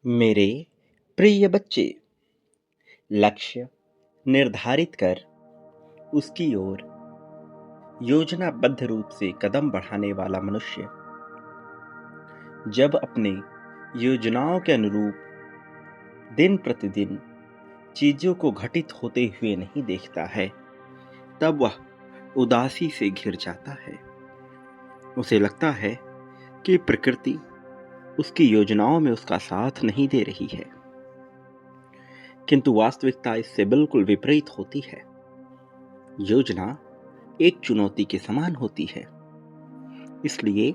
मेरे प्रिय बच्चे, लक्ष्य निर्धारित कर उसकी ओर योजनाबद्ध रूप से कदम बढ़ाने वाला मनुष्य जब अपने योजनाओं के अनुरूप दिन प्रतिदिन चीजों को घटित होते हुए नहीं देखता है, तब वह उदासी से घिर जाता है। उसे लगता है कि प्रकृति उसकी योजनाओं में उसका साथ नहीं दे रही है, किंतु वास्तविकता इससे बिल्कुल विपरीत होती है। योजना एक चुनौती के समान होती है। इसलिए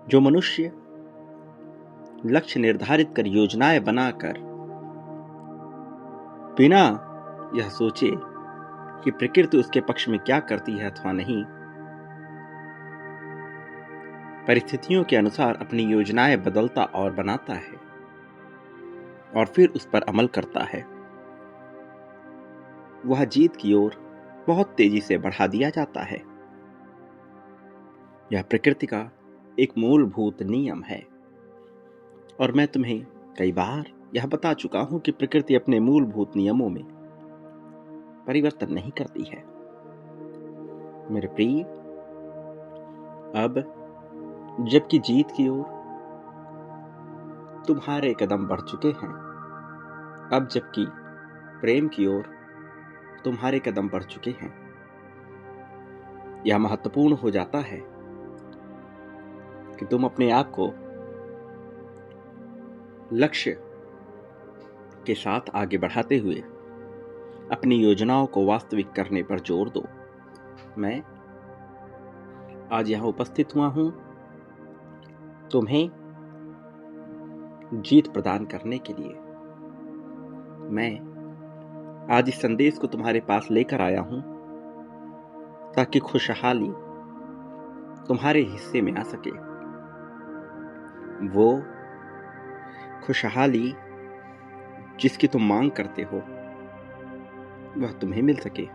जो मनुष्य लक्ष्य निर्धारित कर योजनाएं बनाकर बिना यह सोचे कि प्रकृति उसके पक्ष में क्या करती है अथवा नहीं, परिस्थितियों के अनुसार अपनी योजनाएं बदलता और बनाता है और फिर उस पर अमल करता है, वह जीत की ओर बहुत तेजी से बढ़ा दिया जाता है। यह प्रकृति का एक मूलभूत नियम है और मैं तुम्हें कई बार यह बता चुका हूं कि प्रकृति अपने मूलभूत नियमों में परिवर्तन नहीं करती है। मेरे प्रिय, अब जबकि जीत की ओर तुम्हारे कदम बढ़ चुके हैं, अब जबकि प्रेम की ओर तुम्हारे कदम बढ़ चुके हैं, यह महत्वपूर्ण हो जाता है कि तुम अपने आप को लक्ष्य के साथ आगे बढ़ाते हुए अपनी योजनाओं को वास्तविक करने पर जोर दो। मैं आज यहां उपस्थित हुआ हूं तुम्हें जीत प्रदान करने के लिए। मैं आज इस संदेश को तुम्हारे पास लेकर आया हूं ताकि खुशहाली तुम्हारे हिस्से में आ सके। वो खुशहाली जिसकी तुम मांग करते हो वह तुम्हें मिल सके।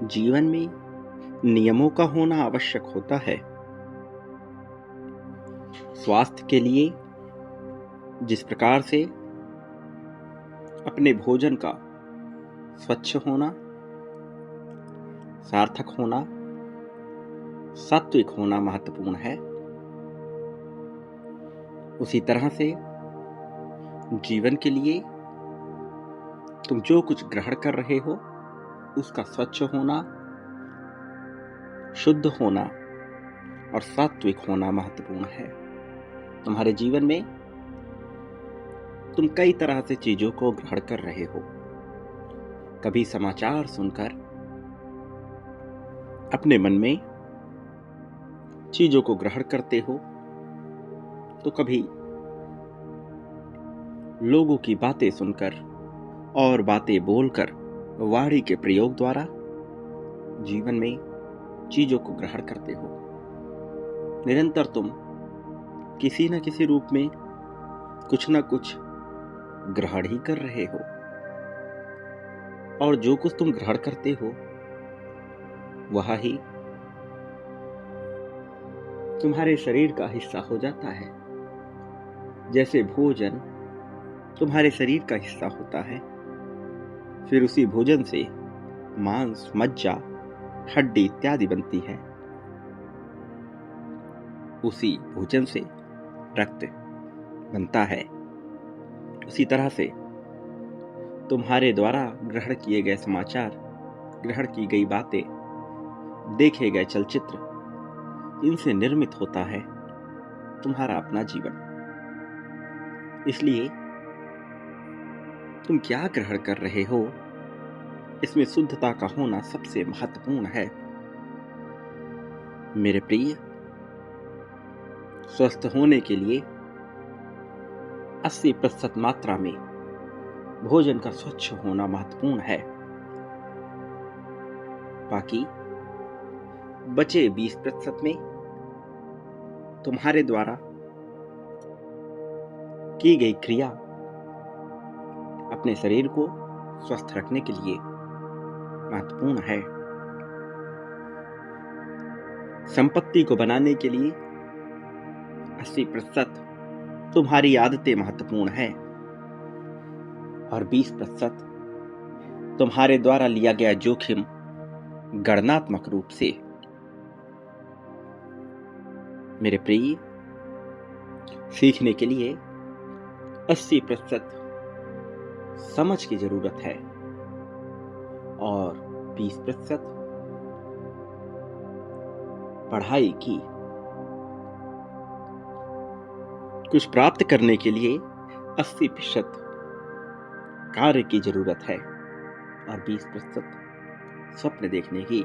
जीवन में नियमों का होना आवश्यक होता है। स्वास्थ्य के लिए जिस प्रकार से अपने भोजन का स्वच्छ होना, सार्थक होना, सात्विक होना महत्वपूर्ण है, उसी तरह से जीवन के लिए तुम जो कुछ ग्रहण कर रहे हो उसका स्वच्छ होना, शुद्ध होना और सात्विक होना महत्वपूर्ण है। तुम्हारे जीवन में तुम कई तरह से चीजों को ग्रहण कर रहे हो। कभी समाचार सुनकर अपने मन में चीजों को ग्रहण करते हो, तो कभी लोगों की बातें सुनकर और बातें बोलकर वाणी के प्रयोग द्वारा जीवन में चीजों को ग्रहण करते हो। निरंतर तुम किसी न किसी रूप में कुछ न कुछ ग्रहण ही कर रहे हो और जो कुछ तुम ग्रहण करते हो वह ही तुम्हारे शरीर का हिस्सा हो जाता है। जैसे भोजन तुम्हारे शरीर का हिस्सा होता है, फिर उसी भोजन से मांस, मज्जा, हड्डी इत्यादि बनती है। उसी भोजन से रक्त बनता है। उसी तरह से तुम्हारे द्वारा ग्रहण किए गए समाचार, ग्रहण की गई बातें, देखे गए चलचित्र, इनसे निर्मित होता है तुम्हारा अपना जीवन। इसलिए तुम क्या ग्रहण कर रहे हो, इसमें शुद्धता का होना सबसे महत्वपूर्ण है। मेरे प्रिय, स्वस्थ होने के लिए 80% मात्रा में भोजन का स्वच्छ होना महत्वपूर्ण है। बाकी बचे 20% में तुम्हारे द्वारा की गई क्रिया अपने शरीर को स्वस्थ रखने के लिए महत्वपूर्ण है। संपत्ति को बनाने के लिए 80% तुम्हारी आदतें महत्वपूर्ण हैं और 20% तुम्हारे द्वारा लिया गया जोखिम गणनात्मक रूप से। मेरे प्रिय, सीखने के लिए 80% समझ की जरूरत है और 20% पढ़ाई की। कुछ प्राप्त करने के लिए 80% कार्य की जरूरत है और 20% स्वप्न देखने की।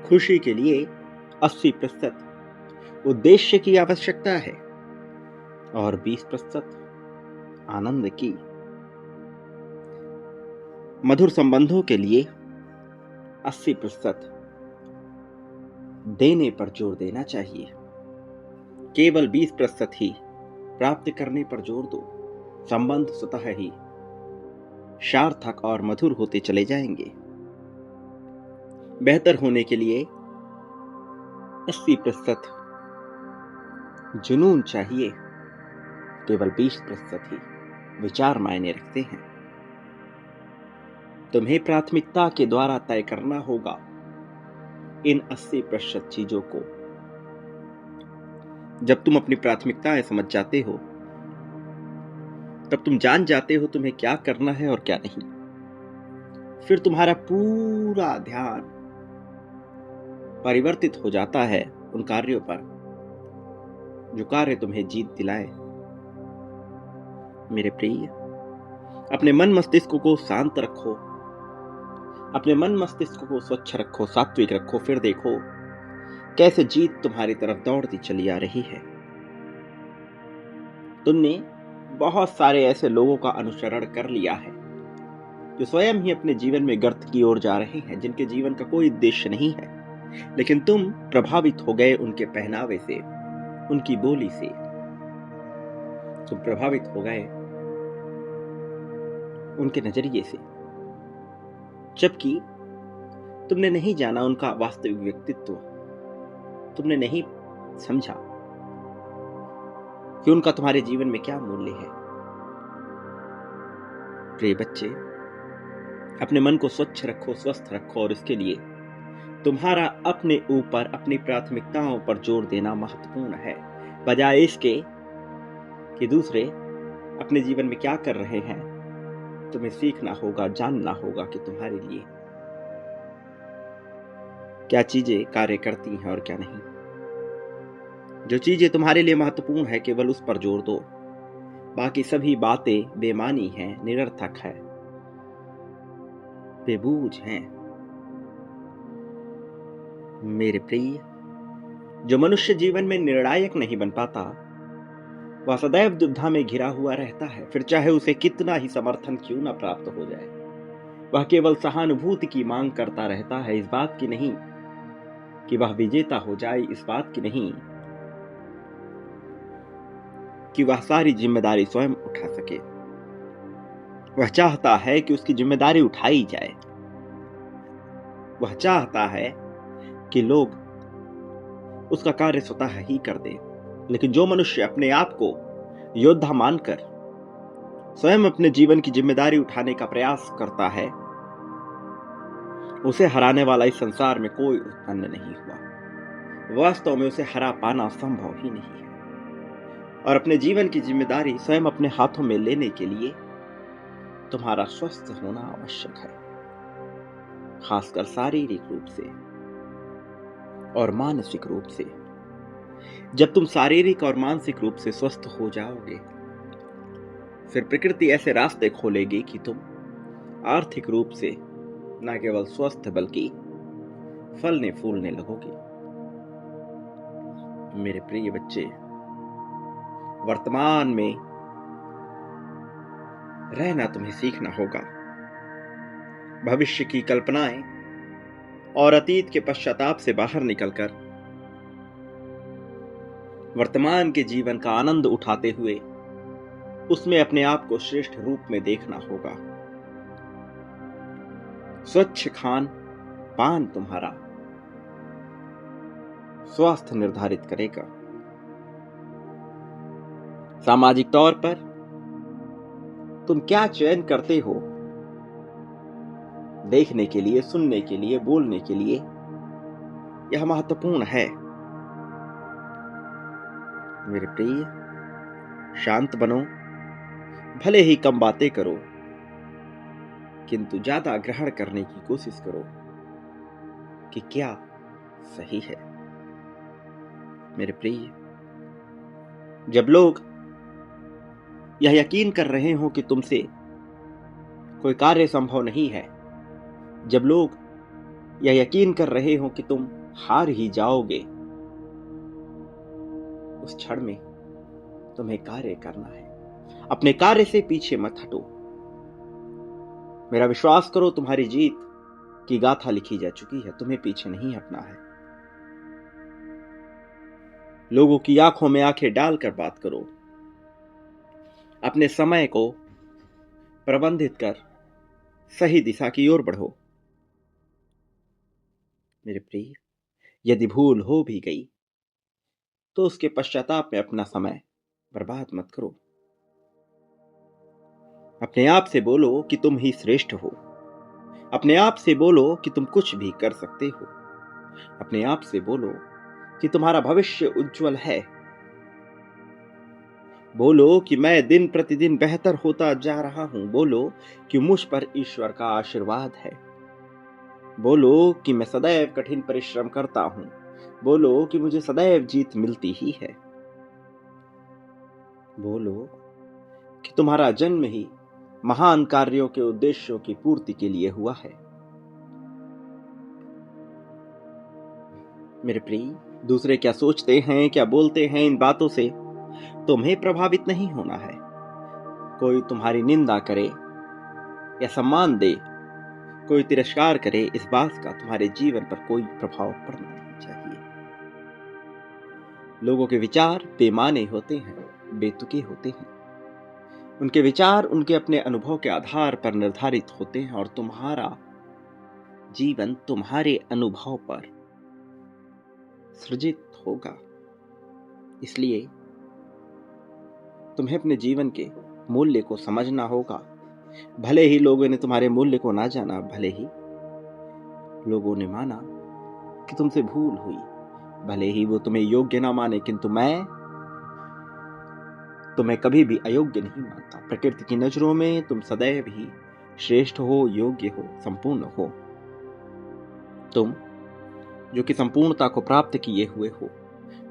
खुशी के लिए 80% उद्देश्य की आवश्यकता है और 20% आनंद की। मधुर संबंधों के लिए 80% देने पर जोर देना चाहिए। केवल 20% ही प्राप्त करने पर जोर दो। संबंध स्वतः ही सार्थक और मधुर होते चले जाएंगे। बेहतर होने के लिए 80% जुनून चाहिए। केवल 20% ही विचार मायने रखते हैं। तुम्हें प्राथमिकता के द्वारा तय करना होगा इन 80% चीजों को। जब तुम अपनी प्राथमिकताएं समझ जाते हो तब तुम जान जाते हो तुम्हें क्या करना है और क्या नहीं। फिर तुम्हारा पूरा ध्यान परिवर्तित हो जाता है उन कार्यों पर जो कार्य तुम्हें जीत दिलाए। मेरे प्रिय, अपने मन मस्तिष्क को शांत रखो, अपने मन मस्तिष्क को स्वच्छ रखो, सात्विक रखो। फिर देखो कैसे जीत तुम्हारी तरफ दौड़ती चली आ रही है। तुमने बहुत सारे ऐसे लोगों का अनुसरण कर लिया है जो स्वयं ही अपने जीवन में गर्त की ओर जा रहे हैं, जिनके जीवन का कोई उद्देश्य नहीं है, लेकिन तुम प्रभावित हो गए उनके पहनावे से, उनकी बोली से। तुम प्रभावित हो गए उनके नजरिए से, जबकि तुमने नहीं जाना उनका वास्तविक व्यक्तित्व। तुमने नहीं समझा कि उनका तुम्हारे जीवन में क्या मूल्य है। प्रिय बच्चे, अपने मन को स्वच्छ रखो, स्वस्थ रखो और इसके लिए तुम्हारा अपने ऊपर, अपनी प्राथमिकताओं पर जोर देना महत्वपूर्ण है, बजाय इसके कि दूसरे अपने जीवन में क्या कर रहे हैं। तुम्हें सीखना होगा, जानना होगा कि तुम्हारे लिए क्या चीजें कार्य करती हैं और क्या नहीं। जो चीजें तुम्हारे लिए महत्वपूर्ण है केवल उस पर जोर दो। बाकी सभी बातें बेमानी हैं, निरर्थक है, बेबूझ हैं। मेरे प्रिय, जो मनुष्य जीवन में निर्णायक नहीं बन पाता वह सदैव दुविधा में घिरा हुआ रहता है। फिर चाहे उसे कितना ही समर्थन क्यों न प्राप्त हो जाए, वह केवल सहानुभूति की मांग करता रहता है, इस बात की नहीं कि वह विजेता हो जाए, इस बात की नहीं कि वह सारी जिम्मेदारी स्वयं उठा सके। वह चाहता है कि उसकी जिम्मेदारी उठाई जाए। वह चाहता है कि लोग उसका कार्य स्वतः ही कर दे। लेकिन जो मनुष्य अपने आप को योद्धा मानकर स्वयं अपने जीवन की जिम्मेदारी उठाने का प्रयास करता है, उसे हराने वाला इस संसार में कोई उत्पन्न नहीं हुआ। वास्तव में उसे हरा पाना संभव ही नहीं है। और अपने जीवन की जिम्मेदारी स्वयं अपने हाथों में लेने के लिए तुम्हारा स्वस्थ होना आवश्यक है, खासकर शारीरिक रूप से और मानसिक रूप से। जब तुम शारीरिक और मानसिक रूप से स्वस्थ हो जाओगे, फिर प्रकृति ऐसे रास्ते खोलेगी कि तुम आर्थिक रूप से न केवल स्वस्थ बल्कि फलने फूलने लगोगे। मेरे प्रिय बच्चे, वर्तमान में रहना तुम्हें सीखना होगा। भविष्य की कल्पनाएं और अतीत के पश्चाताप से बाहर निकलकर वर्तमान के जीवन का आनंद उठाते हुए उसमें अपने आप को श्रेष्ठ रूप में देखना होगा। स्वच्छ खान पान तुम्हारा स्वास्थ्य निर्धारित करेगा। सामाजिक तौर पर तुम क्या चयन करते हो, देखने के लिए, सुनने के लिए, बोलने के लिए, यह महत्वपूर्ण है। मेरे प्रिय, शांत बनो, भले ही कम बातें करो, किंतु ज्यादा ग्रहण करने की कोशिश करो कि क्या सही है। मेरे प्रिय, जब लोग यह यकीन कर रहे हो कि तुमसे कोई कार्य संभव नहीं है, जब लोग यह यकीन कर रहे हो कि तुम हार ही जाओगे, उस क्षण में तुम्हें कार्य करना है। अपने कार्य से पीछे मत हटो। मेरा विश्वास करो, तुम्हारी जीत की गाथा लिखी जा चुकी है, तुम्हें पीछे नहीं हटना है। लोगों की आंखों में आंखें डालकर बात करो, अपने समय को प्रबंधित कर सही दिशा की ओर बढ़ो। मेरे प्रिय, यदि भूल हो भी गई तो उसके पश्चाताप में अपना समय बर्बाद मत करो। अपने आप से बोलो कि तुम ही श्रेष्ठ हो। अपने आप से बोलो कि तुम कुछ भी कर सकते हो। अपने आप से बोलो कि तुम्हारा भविष्य उज्जवल है। बोलो कि मैं दिन प्रतिदिन बेहतर होता जा रहा हूं। बोलो कि मुझ पर ईश्वर का आशीर्वाद है। बोलो कि मैं सदैव कठिन परिश्रम करता हूं। बोलो कि मुझे सदैव जीत मिलती ही है। बोलो कि तुम्हारा जन्म ही महान कार्यों के उद्देश्यों की पूर्ति के लिए हुआ है। मेरे प्रिय, दूसरे क्या सोचते हैं, क्या बोलते हैं, इन बातों से तुम्हें प्रभावित नहीं होना है। कोई तुम्हारी निंदा करे या सम्मान दे, कोई तिरस्कार करे, इस बात का तुम्हारे जीवन पर कोई प्रभाव पड़ना नहीं चाहिए। लोगों के विचार बेमाने होते हैं, बेतुके होते हैं। उनके विचार उनके अपने अनुभव के आधार पर निर्धारित होते हैं और तुम्हारा जीवन तुम्हारे अनुभव पर सृजित होगा। इसलिए तुम्हें अपने जीवन के मूल्य को समझना होगा। भले ही लोगों ने तुम्हारे मूल्य को ना जाना, भले ही लोगों ने माना कि तुमसे भूल हुई, भले ही वो तुम्हें योग्य ना माने, किंतु मैं तुम्हें कभी भी अयोग्य नहीं मानता। प्रकृति की नजरों में तुम सदैव ही श्रेष्ठ हो, योग्य हो, संपूर्ण हो। तुम जो कि संपूर्णता को प्राप्त किए हुए हो।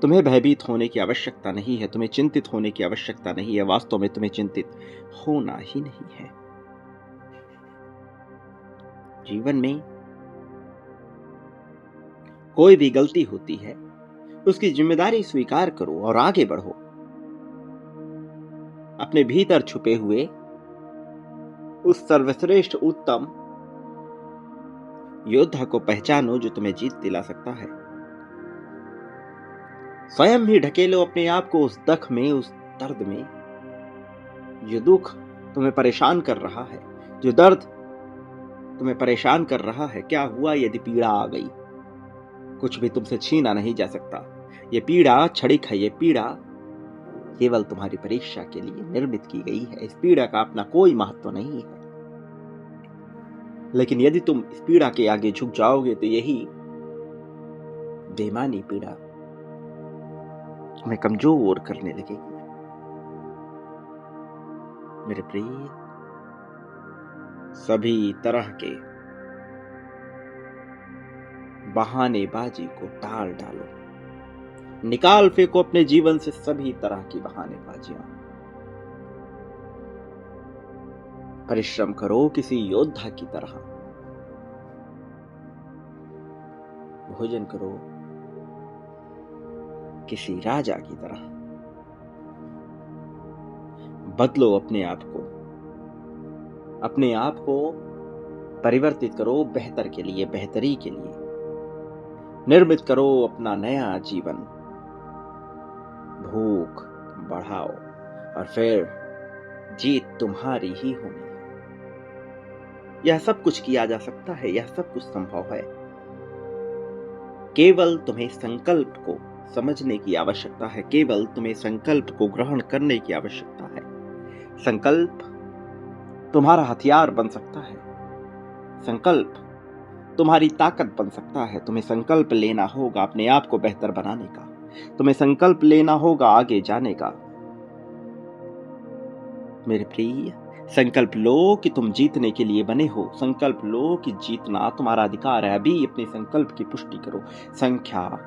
तुम्हें भयभीत होने की आवश्यकता नहीं है, तुम्हें चिंतित होने की आवश्यकता नहीं है। वास्तव में तुम्हें चिंतित होना ही नहीं है। जीवन में कोई भी गलती होती है, उसकी जिम्मेदारी स्वीकार करो और आगे बढ़ो। अपने भीतर छुपे हुए उस सर्वश्रेष्ठ उत्तम योद्धा को पहचानो जो तुम्हें जीत दिला सकता है। स्वयं ही ढकेलो अपने आप को उस दख में, उस दर्द में। जो दुख तुम्हें परेशान कर रहा है, जो दर्द तुम्हें परेशान कर रहा है, क्या हुआ यदि पीड़ा आ गई? कुछ भी तुमसे छीना नहीं जा सकता। ये पीड़ा क्षणिक है, ये पीड़ा केवल तुम्हारी परीक्षा के लिए निर्मित की गई है। इस पीड़ा का अपना कोई महत्व नहीं है। लेकिन यदि तुम इस पीड़ा के आगे झुक जाओगे तो यही बेईमानी पीड़ा तुम्हें कमजोर करने लगेगी। मेरे प्रिय, सभी तरह के बहानेबाजी को टाल डालो। निकाल फेंको अपने जीवन से सभी तरह की बहानेबाजियां। परिश्रम करो किसी योद्धा की तरह। भोजन करो किसी राजा की तरह। बदलो अपने आप को परिवर्तित करो बेहतर के लिए, बेहतरी के लिए। निर्मित करो अपना नया जीवन। भूख बढ़ाओ और फिर जीत तुम्हारी ही होनी है। यह सब कुछ किया जा सकता है, यह सब कुछ संभव है। केवल तुम्हें संकल्प को समझने की आवश्यकता है, केवल तुम्हें संकल्प को ग्रहण करने की आवश्यकता है। संकल्प तुम्हारा हथियार बन सकता है, संकल्प तुम्हारी ताकत बन सकता है। तुम्हें संकल्प लेना होगा अपने आप को बेहतर बनाने का, तुम्हें संकल्प लेना होगा आगे जाने का। मेरे प्रिय, संकल्प लो कि तुम जीतने के लिए बने हो। संकल्प लो कि जीतना तुम्हारा अधिकार है। अभी अपने संकल्प की पुष्टि करो। संख्या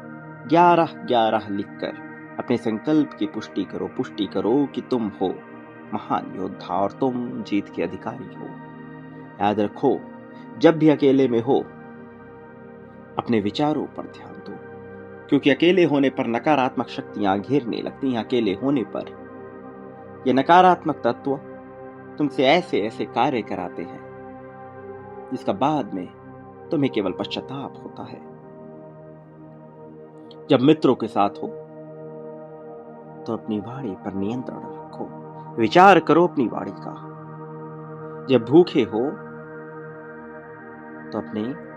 1111 लिखकर अपने संकल्प की पुष्टि करो कि तुम हो महान योद्धा और तुम जीत के अधिकारी हो। याद रखो, जब भी अकेले में हो अपने विचारों पर ध्यान दो, क्योंकि अकेले होने पर नकारात्मक शक्तियां घेरने लगती हैं। अकेले होने पर ये नकारात्मक तत्व तुमसे ऐसे ऐसे कार्य कराते हैं जिसका बाद में तुम्हें केवल पश्चाताप होता है। जब मित्रों के साथ हो तो अपनी वाणी पर नियंत्रण रखो, विचार करो अपनी वाणी का। जब भूखे हो तो अपने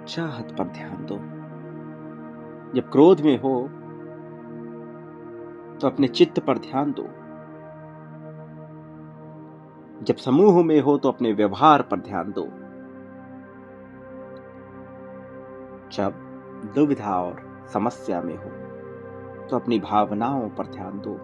चाहत पर ध्यान दो। जब क्रोध में हो तो अपने चित्त पर ध्यान दो। जब समूह में हो तो अपने व्यवहार पर ध्यान दो। जब दुविधा और समस्या में हो तो अपनी भावनाओं पर ध्यान दो।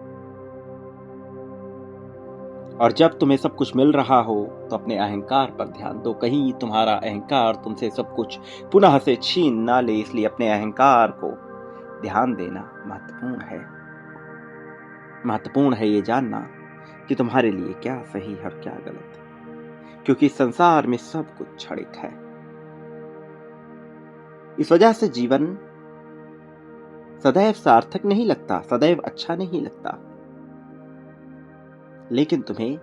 और जब तुम्हें सब कुछ मिल रहा हो तो अपने अहंकार पर ध्यान दो। कहीं तुम्हारा अहंकार तुमसे सब कुछ पुनः से छीन ना ले, इसलिए अपने अहंकार को ध्यान देना महत्वपूर्ण है। महत्वपूर्ण है ये जानना कि तुम्हारे लिए क्या सही है और क्या गलत, क्योंकि इस संसार में सब कुछ क्षणिक है। इस वजह से जीवन सदैव सार्थक नहीं लगता, सदैव अच्छा नहीं लगता। लेकिन तुम्हें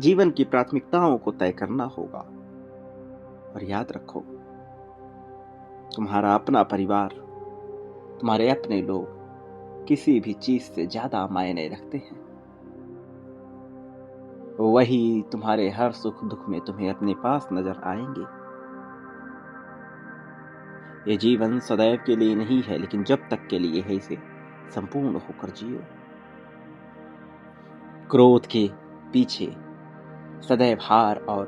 जीवन की प्राथमिकताओं को तय करना होगा। और याद रखो, तुम्हारा अपना परिवार, तुम्हारे अपने लोग किसी भी चीज से ज्यादा मायने रखते हैं। वही तुम्हारे हर सुख दुख में तुम्हें अपने पास नजर आएंगे। ये जीवन सदैव के लिए नहीं है, लेकिन जब तक के लिए है इसे संपूर्ण होकर जियो। क्रोध के पीछे सदैव हार और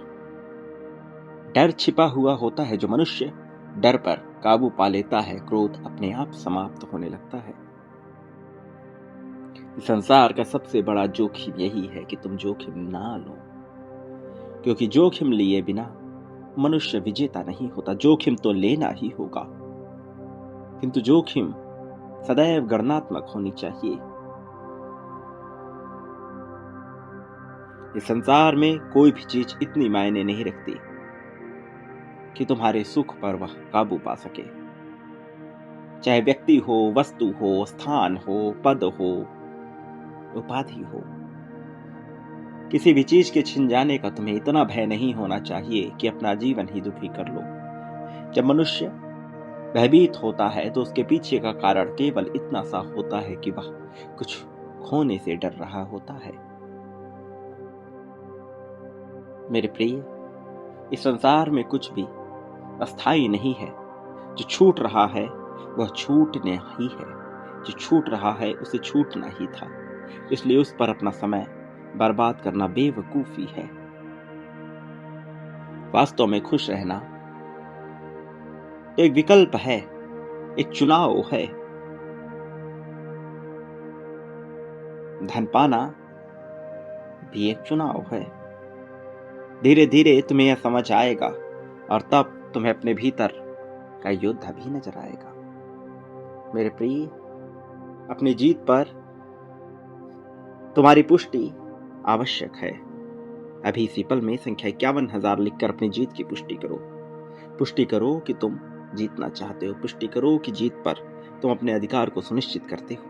डर छिपा हुआ होता है। जो मनुष्य डर पर काबू पा लेता है, क्रोध अपने आप समाप्त होने लगता है। संसार का सबसे बड़ा जोखिम यही है कि तुम जोखिम ना लो, क्योंकि जोखिम लिए बिना मनुष्य विजेता नहीं होता। जोखिम तो लेना ही होगा, किंतु जोखिम सदैव गणनात्मक होनी चाहिए। इस संसार में कोई भी चीज इतनी मायने नहीं रखती कि तुम्हारे सुख पर वह काबू पा सके। चाहे व्यक्ति हो, वस्तु हो, स्थान हो, पद हो, उपाधि हो, किसी भी चीज के छिन जाने का तुम्हें इतना भय नहीं होना चाहिए कि अपना जीवन ही दुखी कर लो। जब मनुष्य भयभीत होता है तो उसके पीछे का कारण केवल इतना सा होता है कि वह कुछ खोने से डर रहा होता है। मेरे प्रिय, इस संसार में कुछ भी अस्थायी नहीं है। जो छूट रहा है वह छूटना ही है, जो छूट रहा है उसे छूटना ही था। इसलिए उस पर अपना समय बर्बाद करना बेवकूफी है। वास्तव में खुश रहना एक विकल्प है, एक चुनाव है। धन पाना भी एक चुनाव है। धीरे धीरे तुम्हें यह समझ आएगा और तब तुम्हें अपने भीतर का योद्धा भी नजर आएगा। मेरे प्रिय, अपनी जीत पर तुम्हारी पुष्टि आवश्यक है। अभी इसी पल में संख्या 51,000 लिखकर अपनी जीत की पुष्टि करो। पुष्टि करो कि तुम जीतना चाहते हो। पुष्टि करो कि जीत पर तुम अपने अधिकार को सुनिश्चित करते हो।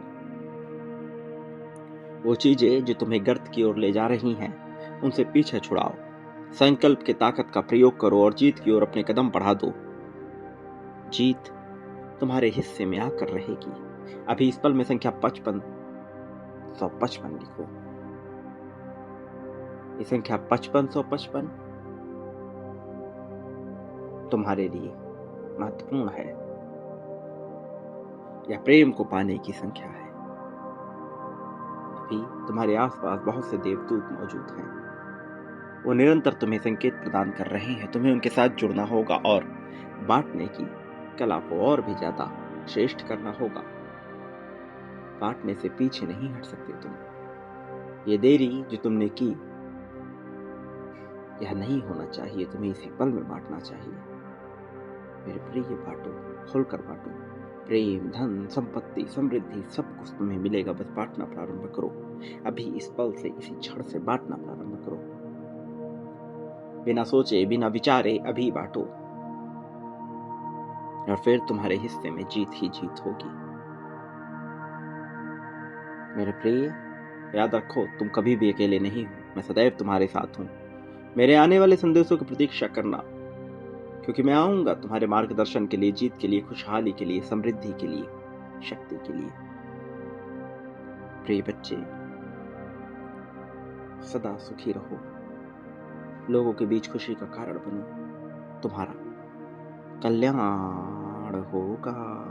वो चीजें जो तुम्हें गर्त की ओर ले जा रही हैं, उनसे पीछे छुड़ाओ। संकल्प की ताकत का प्रयोग करो और जीत की ओर अपने कदम बढ़ा दो। जीत तुम्हारे हिस्से में आकर रहेगी। अभी इस पल में संख्या 5555 लिखो। ये संख्या 5555 तुम्हारे लिए महत्वपूर्ण है। या प्रेम को पाने की संख्या है। अभी तुम्हारे आसपास बहुत से देवदूत मौजूद हैं। वो निरंतर तुम्हें संकेत प्रदान कर रहे हैं। तुम्हें उनके साथ जुड़ना होगा और बांटने की कला को और भी ज्यादा श्रेष्ठ करना होगा। बांटने से पीछे नहीं हट सकते तुम। ये देरी जो तुमने की, यह नहीं होना चाहिए। तुम्हें इसी पल में बांटना चाहिए। मेरे प्रिय, बांटो, खुलकर बांटो। प्रेम, धन, संपत्ति, समृद्धि सब कुछ तुम्हें मिलेगा। बस बांटना प्रारंभ करो। अभी इस पल से, इसी क्षण से बांटना प्रारंभ करो। बिना सोचे, बिना विचारे अभी बांटो और फिर तुम्हारे हिस्से में जीत ही जीत होगी। मेरे प्रिय, याद रखो, तुम कभी भी अकेले नहीं हो। मैं सदैव तुम्हारे साथ हूं। मेरे आने वाले संदेशों की प्रतीक्षा करना, क्योंकि मैं आऊंगा तुम्हारे मार्गदर्शन के लिए, जीत के लिए, खुशहाली के लिए, समृद्धि के लिए, शक्ति के लिए। प्रिय बच्चे, सदा सुखी रहो। लोगों के बीच खुशी का कारण बनो। तुम्हारा कल्याण होगा।